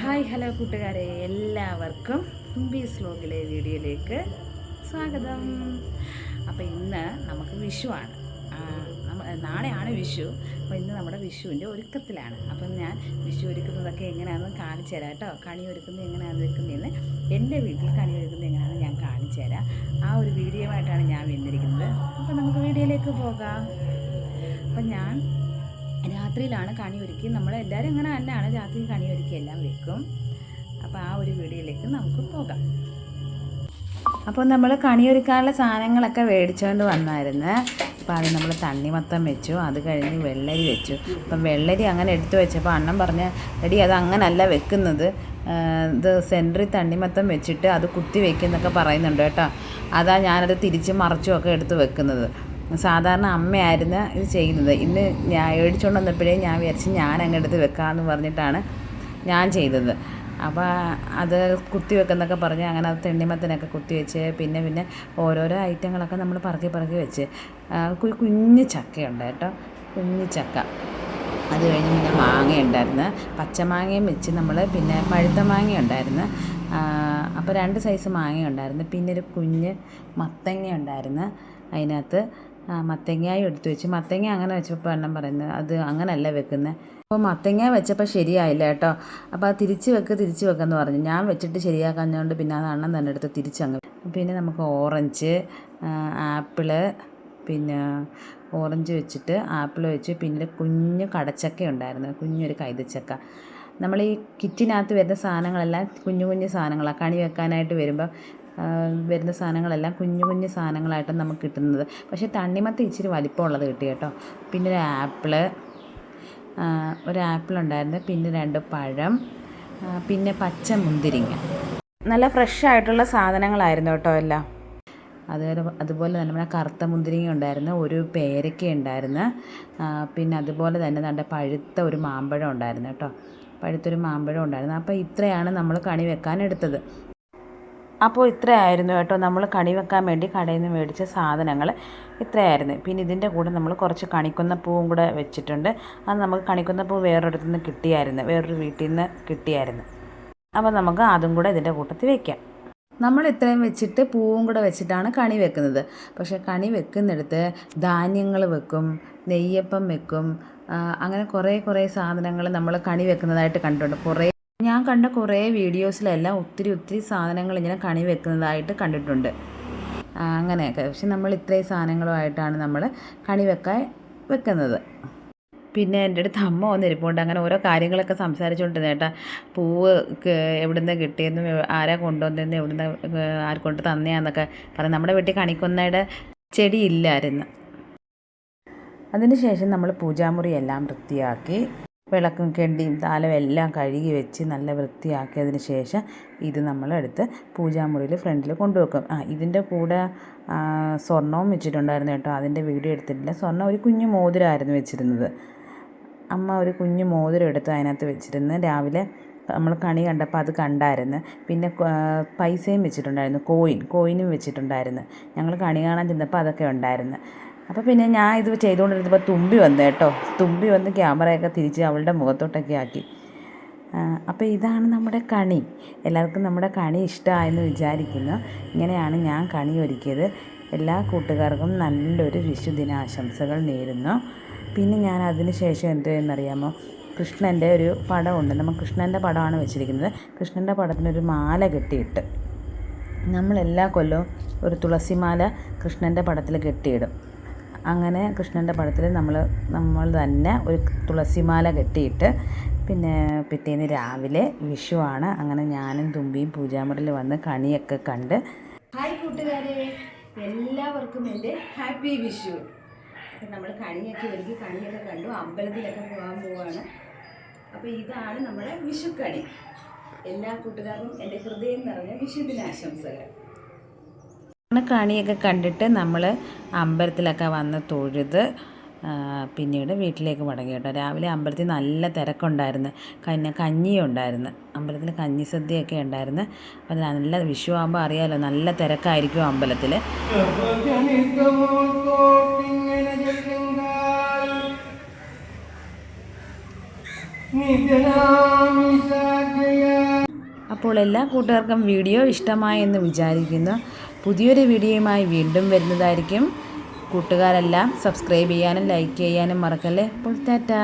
Hi hello കൂട്ടുകാരെ, എല്ലാവർക്കും തുമ്പീസ് വ്ലോഗിലെ വീഡിയോയിലേക്ക് സ്വാഗതം. അപ്പോൾ ഇന്ന് നമുക്ക് വിഷുവാണ്. നാളെയാണ് വിഷു. അപ്പോൾ ഇന്ന് നമ്മുടെ വിഷുവിൻ്റെ ഒരുക്കത്തിലാണ്. അപ്പം ഞാൻ വിഷു ഒരുക്കുന്നതൊക്കെ എങ്ങനെയാണെന്ന് കാണിച്ചു തരാം കേട്ടോ. കണി ഒരുക്കുന്നത് എങ്ങനെയാണെന്ന് വെക്കുന്നതെന്ന് എൻ്റെ വീട്ടിൽ കണി ഒരുക്കുന്നത് എങ്ങനെയാണെന്ന് ഞാൻ കാണിച്ചു തരാം. ആ ഒരു വീഡിയോ ആയിട്ടാണ് ഞാൻ വന്നിരിക്കുന്നത്. അപ്പോൾ നമുക്ക് വീഡിയോയിലേക്ക് പോകാം. അപ്പം ഞാൻ രാത്രിയിലാണ് കണി ഒരുക്കി. നമ്മളെല്ലാവരും ഇങ്ങനെ തന്നെയാണ് രാത്രി കണി ഒരുക്കി എല്ലാം വെക്കും. അപ്പോൾ ആ ഒരു വീഡിയോയിലേക്ക് നമുക്ക് പോകാം. അപ്പോൾ നമ്മൾ കണി ഒരുക്കാനുള്ള സാധനങ്ങളൊക്കെ മേടിച്ചുകൊണ്ട് വന്നായിരുന്നു. അപ്പോൾ അത് നമ്മൾ തണ്ണിമത്തം വെച്ചു, അത് കഴിഞ്ഞ് വെള്ളരി വെച്ചു. അപ്പം വെള്ളരി അങ്ങനെ എടുത്തു വെച്ചപ്പോൾ അണ്ണൻ പറഞ്ഞ എടി അത് അങ്ങനല്ല വെക്കുന്നത്, ഇത് സെൻറ്ററിൽ തണ്ണിമത്തം വെച്ചിട്ട് അത് കുത്തി വെക്കുന്നൊക്കെ പറയുന്നുണ്ട് കേട്ടോ. അതാ ഞാനത് തിരിച്ച് മറിച്ചുമൊക്കെ എടുത്ത് വെക്കുന്നത്. സാധാരണ അമ്മയായിരുന്നു ഇത് ചെയ്യുന്നത്. ഇന്ന് ഞാൻ മേടിച്ചുകൊണ്ട് വന്നപ്പോഴേ ഞാൻ വിചാരിച്ച് ഞാൻ അങ്ങെടുത്ത് വെക്കാമെന്ന് പറഞ്ഞിട്ടാണ് ഞാൻ ചെയ്തത്. അപ്പോൾ അത് കുത്തി വെക്കുന്നൊക്കെ പറഞ്ഞ് അങ്ങനെ അത് തെണ്ണിമത്തനൊക്കെ കുത്തി വെച്ച് പിന്നെ ഓരോരോ ഐറ്റങ്ങളൊക്കെ നമ്മൾ പറക്കി വെച്ച്. കുഞ്ഞ് ചക്കയുണ്ട് കേട്ടോ, കുഞ്ഞ് ചക്ക. അത് കഴിഞ്ഞ് പിന്നെ മാങ്ങ ഉണ്ടായിരുന്നു, പച്ചമാങ്ങയും വെച്ച് നമ്മൾ. പിന്നെ പഴുത്ത മാങ്ങ ഉണ്ടായിരുന്നു. അപ്പോൾ 2 സൈസ് മാങ്ങ ഉണ്ടായിരുന്നു. പിന്നെ ഒരു കുഞ്ഞ് മത്തങ്ങ ഉണ്ടായിരുന്നു. അതിനകത്ത് മത്തങ്ങയും എടുത്ത് വെച്ച്. മത്തങ്ങ അങ്ങനെ വെച്ചപ്പോൾ എണ്ണം പറയുന്നത് അത് അങ്ങനല്ല വെക്കുന്നത്. അപ്പോൾ മത്തങ്ങ വെച്ചപ്പോൾ ശരിയായില്ല കേട്ടോ. അപ്പോൾ അത് തിരിച്ച് വെക്കെന്ന് പറഞ്ഞു. ഞാൻ വെച്ചിട്ട് ശരിയാക്കാഞ്ഞതുകൊണ്ട് പിന്നെ അത് അണ്ണൻ തന്നെ എടുത്ത് തിരിച്ചങ്ങ്. പിന്നെ നമുക്ക് ഓറഞ്ച്, ആപ്പിള്, പിന്നെ ഓറഞ്ച് വെച്ചിട്ട് ആപ്പിൾ വെച്ച്. പിന്നെ കുഞ്ഞ് കടച്ചക്ക ഉണ്ടായിരുന്നു, കുഞ്ഞൊരു കൈതച്ചക്ക. നമ്മൾ ഈ കിറ്റിനകത്ത് വരുന്ന സാധനങ്ങളെല്ലാം കുഞ്ഞു സാധനങ്ങളാണ്. കണി വെക്കാനായിട്ട് വരുന്ന സാധനങ്ങളെല്ലാം കുഞ്ഞു സാധനങ്ങളായിട്ട് നമുക്ക് കിട്ടുന്നത്. പക്ഷേ തണ്ണിമത്തം ഇച്ചിരി വലിപ്പമുള്ളത് കിട്ടി കേട്ടോ. പിന്നെ ഒരു ആപ്പിൾ ഉണ്ടായിരുന്നു. പിന്നെ 2 പഴം, പിന്നെ പച്ച മുന്തിരിങ്ങ. നല്ല ഫ്രഷ് ആയിട്ടുള്ള സാധനങ്ങളായിരുന്നു കേട്ടോ എല്ലാം. അതുപോലെ തന്നെ നമ്മുടെ കറുത്ത മുന്തിരിങ്ങ ഉണ്ടായിരുന്നു, ഒരു പേരയ്ക്ക ഉണ്ടായിരുന്നു. പിന്നെ അതുപോലെ തന്നെ നല്ല പഴുത്ത ഒരു മാമ്പഴം ഉണ്ടായിരുന്നു കേട്ടോ, പഴുത്തൊരു മാമ്പഴം ഉണ്ടായിരുന്നു. അപ്പോൾ ഇത്രയാണ് നമ്മൾ കണി വെക്കാൻ എടുത്തത്. അപ്പോൾ ഇത്രയായിരുന്നു കേട്ടോ നമ്മൾ കണി വെക്കാൻ വേണ്ടി കടയിൽ നിന്ന് മേടിച്ച സാധനങ്ങൾ ഇത്രയായിരുന്നു. പിന്നെ ഇതിൻ്റെ കൂടെ നമ്മൾ കുറച്ച് കണിക്കൊന്നപ്പൂവും കൂടെ വെച്ചിട്ടുണ്ട്. അത് നമുക്ക് കണിക്കൊന്നപ്പൂ വേറൊരിടത്തു നിന്ന് കിട്ടിയായിരുന്നു, വേറൊരു വീട്ടിൽ നിന്ന് കിട്ടിയായിരുന്നു. അപ്പോൾ നമുക്ക് അതും കൂടെ ഇതിൻ്റെ കൂട്ടത്തിൽ വയ്ക്കാം. നമ്മൾ ഇത്രയും വെച്ചിട്ട് പൂവും കൂടെ വെച്ചിട്ടാണ് കണി വെക്കുന്നത്. പക്ഷേ കണി വെക്കുന്നിടത്ത് ധാന്യങ്ങൾ വെക്കും, നെയ്യപ്പം വെക്കും, അങ്ങനെ കുറേ സാധനങ്ങൾ നമ്മൾ കണി വെക്കുന്നതായിട്ട് കണ്ടിട്ടുണ്ട്. ഞാൻ കണ്ട കുറേ വീഡിയോസിലെല്ലാം ഒത്തിരി സാധനങ്ങൾ ഇങ്ങനെ കണി വെക്കുന്നതായിട്ട് കണ്ടിട്ടുണ്ട് അങ്ങനെയൊക്കെ. പക്ഷെ നമ്മൾ ഇത്രയും സാധനങ്ങളുമായിട്ടാണ് നമ്മൾ കണി വെക്കുന്നത്. പിന്നെ എൻ്റെ അടുത്ത് അമ്മ വന്നിരിപ്പുണ്ട്. അങ്ങനെ ഓരോ കാര്യങ്ങളൊക്കെ സംസാരിച്ചുകൊണ്ടിരുന്ന കേട്ടാ. പൂവ് എവിടുന്ന് കിട്ടിയെന്നും ആരാ കൊണ്ടുവന്നതെന്ന് എവിടുന്ന് ആർക്കൊണ്ട് തന്നെയാന്നൊക്കെ പറയും. നമ്മുടെ വീട്ടിൽ കണിക്കൊന്നയുടെ ചെടി ഇല്ലായിരുന്നു. അതിന് ശേഷം നമ്മൾ പൂജാമുറിയെല്ലാം വൃത്തിയാക്കി, വിളക്കും കെണ്ടിയും താലവും എല്ലാം കഴുകി വെച്ച് നല്ല വൃത്തിയാക്കിയതിന് ശേഷം ഇത് നമ്മളെടുത്ത് പൂജാമുറിയിൽ ഫ്രണ്ടിൽ കൊണ്ടുവെക്കും. ഇതിൻ്റെ കൂടെ സ്വർണവും വെച്ചിട്ടുണ്ടായിരുന്നു കേട്ടോ. അതിൻ്റെ വീഡിയോ എടുത്തിട്ടില്ല. സ്വർണ്ണം ഒരു കുഞ്ഞു മോതിരമായിരുന്നു വെച്ചിരുന്നത്. അമ്മ ഒരു കുഞ്ഞു മോതിരം എടുത്ത് അതിനകത്ത് വെച്ചിരുന്ന്. രാവിലെ നമ്മൾ കണി കണ്ടപ്പോൾ അത് കണ്ടായിരുന്നു. പിന്നെ പൈസയും വെച്ചിട്ടുണ്ടായിരുന്നു, കോയിനും വെച്ചിട്ടുണ്ടായിരുന്നു. ഞങ്ങൾ കണി കാണാൻ ചെന്നപ്പോൾ അതൊക്കെ ഉണ്ടായിരുന്നു. അപ്പോൾ പിന്നെ ഞാൻ ഇത് ചെയ്തുകൊണ്ടിരുന്നപ്പോൾ തുമ്പി വന്നു കേട്ടോ. തുമ്പി വന്ന് ക്യാമറയൊക്കെ തിരിച്ച് അവളുടെ മുഖത്തോട്ടൊക്കെ ആക്കി. അപ്പോൾ ഇതാണ് നമ്മുടെ കണി. എല്ലാവർക്കും നമ്മുടെ കണി ഇഷ്ടമായെന്ന് വിചാരിക്കുന്നു. ഇങ്ങനെയാണ് ഞാൻ കണി ഒരുക്കിയത്. എല്ലാ കൂട്ടുകാർക്കും നല്ലൊരു വിഷുദിനാശംസകൾ നേരുന്നു. പിന്നെ ഞാൻ അതിന് ശേഷം എന്തെന്നറിയാമോ, കൃഷ്ണൻ്റെ ഒരു പടമുണ്ട്. നമ്മൾ കൃഷ്ണൻ്റെ പടമാണ് വെച്ചിരിക്കുന്നത്. കൃഷ്ണൻ്റെ പടത്തിനൊരു മാല കെട്ടിയിട്ട്, നമ്മളെല്ലാ കൊല്ലവും ഒരു തുളസിമാല കൃഷ്ണൻ്റെ പടത്തിൽ കെട്ടിയിടും. അങ്ങനെ കൃഷ്ണൻ്റെ പടത്തിൽ നമ്മൾ തന്നെ ഒരു തുളസിമാല കെട്ടിയിട്ട്, പിന്നെ പിറ്റേന്ന് രാവിലെ വിഷുവാണ്. അങ്ങനെ ഞാനും തുമ്പിയും പൂജാമുറിയിൽ വന്ന് കണിയൊക്കെ കണ്ട്. ഹായ് കൂട്ടുകാരെ, എല്ലാവർക്കും എൻ്റെ ഹാപ്പി വിഷു. നമ്മൾ കണിയൊക്കെ ഒരുക്കി കണിയൊക്കെ കണ്ടു, അമ്പലത്തിലൊക്കെ പോവാണ്. അപ്പോൾ ഇതാണ് നമ്മുടെ വിഷുക്കണി. എല്ലാ കൂട്ടുകാർക്കും എൻ്റെ ഹൃദയം നിറഞ്ഞ വിഷുദിനാശംസകൾ. കണിയൊക്കെ കണ്ടിട്ട് നമ്മൾ അമ്പലത്തിലൊക്കെ വന്ന് തൊഴുത് പിന്നീട് വീട്ടിലേക്ക് മടങ്ങി കേട്ടോ. രാവിലെ അമ്പലത്തിൽ നല്ല തിരക്കുണ്ടായിരുന്നു. കഞ്ഞിയും ഉണ്ടായിരുന്നു അമ്പലത്തിൽ, കഞ്ഞി സദ്യയൊക്കെ ഉണ്ടായിരുന്നു. അപ്പോൾ നല്ല വിഷു ആകുമ്പോൾ അറിയാമല്ലോ, നല്ല തിരക്കായിരിക്കും അമ്പലത്തിൽ. നിത്യനാമിഷാഖ്യ അപ്പോൾ എല്ലാ കൂട്ടുകാർക്കും വീഡിയോ ഇഷ്ടമായി എന്ന് വിചാരിക്കുന്നു. പുതിയൊരു വീഡിയോയുമായി വീണ്ടും വരുന്നതായിരിക്കും. കൂട്ടുകാരെല്ലാം സബ്സ്ക്രൈബ് ചെയ്യാനും ലൈക്ക് ചെയ്യാനും മറക്കല്ലേ. അപ്പോൾ ടാറ്റാ.